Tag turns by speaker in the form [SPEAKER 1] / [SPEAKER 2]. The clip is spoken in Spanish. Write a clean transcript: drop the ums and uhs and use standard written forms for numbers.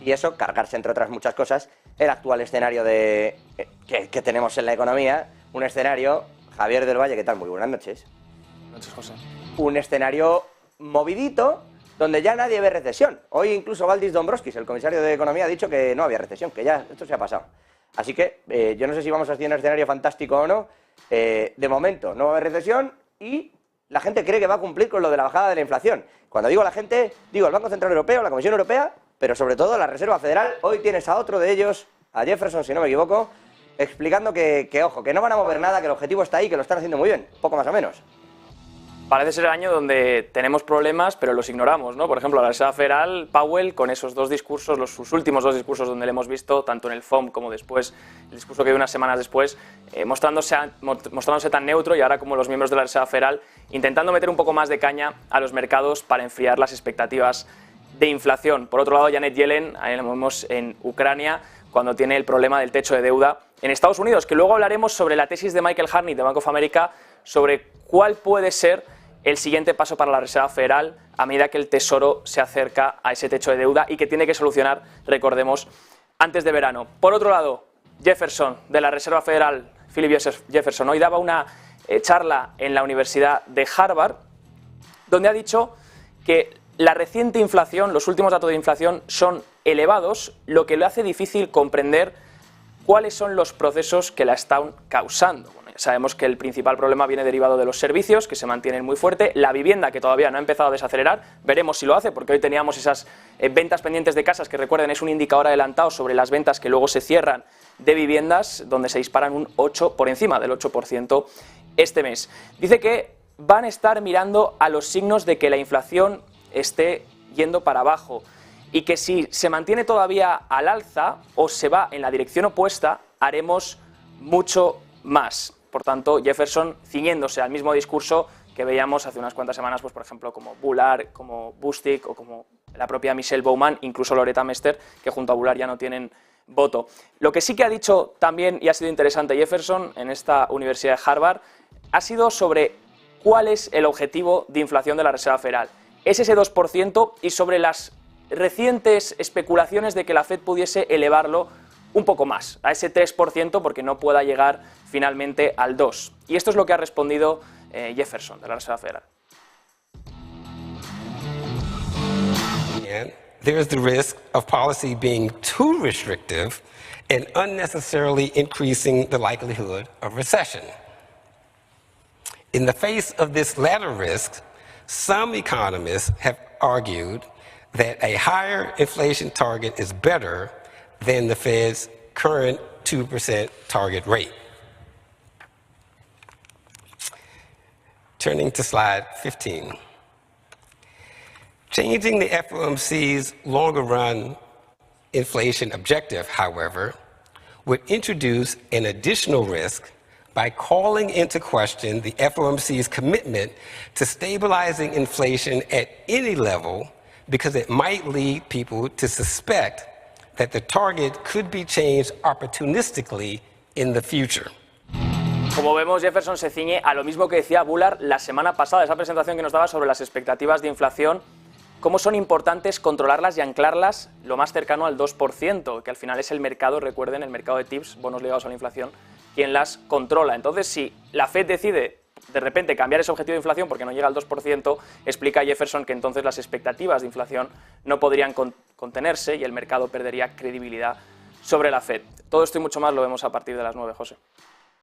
[SPEAKER 1] y eso, cargarse, entre otras muchas cosas, el actual escenario que tenemos en la economía, un escenario, Javier del Valle, ¿qué tal? Muy buenas noches.
[SPEAKER 2] Buenas noches, José.
[SPEAKER 1] Un escenario movidito, donde ya nadie ve recesión. Hoy incluso Valdis Dombrovskis, el comisario de Economía, ha dicho que no había recesión, que ya esto se ha pasado. Así que yo no sé si vamos a hacer un escenario fantástico o no. De momento no va a haber recesión y la gente cree que va a cumplir con lo de la bajada de la inflación. Cuando digo la gente, digo el Banco Central Europeo, la Comisión Europea, pero sobre todo la Reserva Federal. Hoy tienes a otro de ellos, a Jefferson, si no me equivoco, explicando que ojo, que no van a mover nada, que el objetivo está ahí, que lo están haciendo muy bien, poco más o menos.
[SPEAKER 2] Parece ser el año donde tenemos problemas, pero los ignoramos, ¿no? Por ejemplo, la Reserva Federal, Powell, con esos dos discursos, sus últimos dos discursos donde le hemos visto, tanto en el FOMC como después, el discurso que dio unas semanas después, mostrándose tan neutro, y ahora como los miembros de la Reserva Federal intentando meter un poco más de caña a los mercados para enfriar las expectativas de inflación. Por otro lado, Janet Yellen, ahí la vemos en Ucrania, cuando tiene el problema del techo de deuda en Estados Unidos, que luego hablaremos sobre la tesis de Michael Harney de Bank of America sobre cuál puede ser el siguiente paso para la Reserva Federal a medida que el Tesoro se acerca a ese techo de deuda y que tiene que solucionar, recordemos, antes de verano. Por otro lado, Jefferson, de la Reserva Federal, Philip Jefferson, hoy daba una charla en la Universidad de Harvard, donde ha dicho que la reciente inflación, los últimos datos de inflación son elevados, lo que le hace difícil comprender cuáles son los procesos que la están causando. Bueno, ya sabemos que el principal problema viene derivado de los servicios, que se mantienen muy fuerte, la vivienda, que todavía no ha empezado a desacelerar, veremos si lo hace, porque hoy teníamos esas ventas pendientes de casas, que recuerden es un indicador adelantado sobre las ventas que luego se cierran de viviendas, donde se disparan un 8 por encima del 8% este mes. Dice que van a estar mirando a los signos de que la inflación esté yendo para abajo, y que si se mantiene todavía al alza o se va en la dirección opuesta, haremos mucho más. Por tanto, Jefferson ciñéndose al mismo discurso que veíamos hace unas cuantas semanas, pues por ejemplo, como Bullard, como Bostic o como la propia Michelle Bowman, incluso Loretta Mester, que junto a Bullard ya no tienen voto. Lo que sí que ha dicho también, y ha sido interesante Jefferson en esta Universidad de Harvard, ha sido sobre cuál es el objetivo de inflación de la Reserva Federal. Es ese 2% y sobre las recientes especulaciones de que la Fed pudiese elevarlo un poco más, a ese 3%, porque no pueda llegar finalmente al 2%. Y esto es lo que ha respondido Jefferson, de la Reserva Federal.
[SPEAKER 3] There is the risk of policy being too restrictive and unnecessarily increasing the likelihood of recession. In the face of this latter risk, some economists have argued that a higher inflation target is better than the Fed's current 2% target rate. Turning to slide 15. Changing the FOMC's longer-run inflation objective, however, would introduce an additional risk by calling into question the FOMC's commitment to stabilizing inflation at any level, because it might lead people to suspect that the target could be changed opportunistically in the future.
[SPEAKER 2] Como vemos, Jefferson se ciñe a lo mismo que decía Bullard la semana pasada, esa presentación que nos daba sobre las expectativas de inflación, cómo son importantes controlarlas y anclarlas lo más cercano al 2%, que al final es el mercado, recuerden, el mercado de TIPS, bonos ligados a la inflación, quien las controla. Entonces, si la Fed decide de repente cambiar ese objetivo de inflación porque no llega al 2%, explica Jefferson que entonces las expectativas de inflación no podrían contenerse y el mercado perdería credibilidad sobre la Fed. Todo esto y mucho más lo vemos a partir de las 9, José.